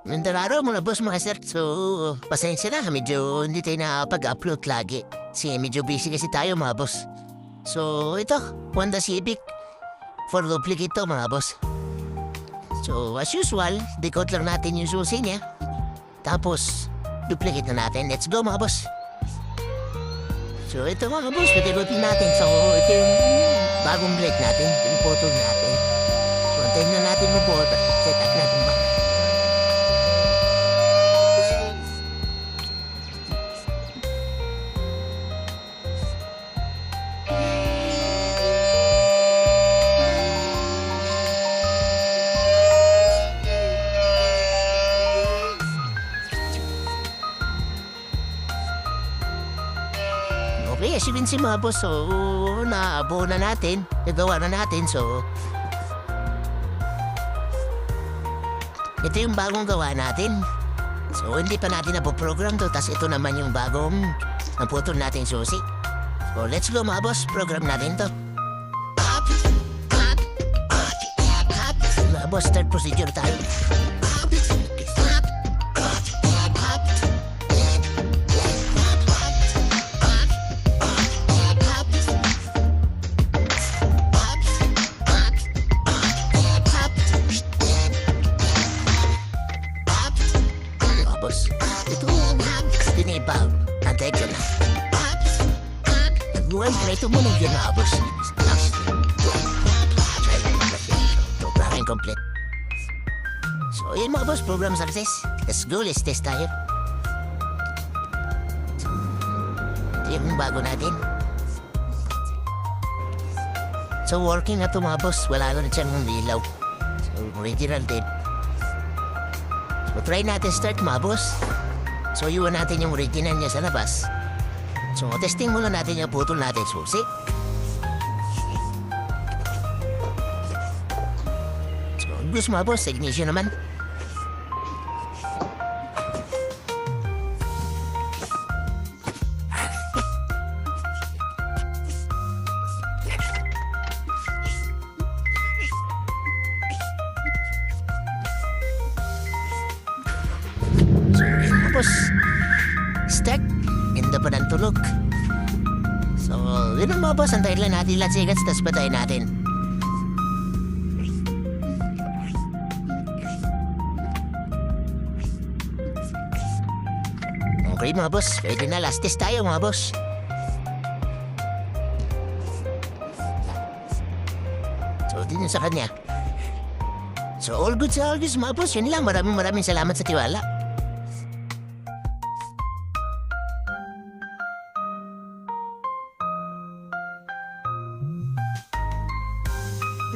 Nandang araw mga boss mga sir. So, pasensya na. Medyo hindi tayo nakapag-upload lagi. Kasi medyo busy kasi tayo mga boss. So, ito. Honda Civic. For duplicate to mga boss. So, as usual, decode lang natin yung susi niya. Tapos, duplicate na natin. Let's go mga boss. So, ito mga boss. Decode natin. So, ito yung bagong brake natin. Yung photo natin. So, antayin na natin mo po. Set up natin ba? Okay, as you can see mga boss, so nabuo na natin, nagawa na natin, so ito yung bagong gawa natin. So hindi pa natin napoprogram to, tas ito naman yung bagong naputol natin susi. So let's go mga boss, program natin to. Mga boss, start procedure tayo. Boss, ito tinibang. Antay ka na. Nagluway na ito muna yun na, boss. Programming complete. So, yun mga boss, program success. Let's go, let's test tayo. Ito yung bago natin. So, working na ito mga boss. Wala na siyang ilaw. So, original din. So, try natin start mga boss. So, iwan natin yung original niya sa labas. So, testing muna natin yung putol natin susi. So, gusto mga boss, ignition naman. Tapos, stack, ganda pa ng tulog. So, yun ang mga boss, antayin lang natin ilang seconds, tapos patayin natin. Okay mga boss, pwede na last test tayo mga boss. So, din yun sa kanya. So, all good sa all good mga boss, yun lang. Maraming salamat sa tiwala.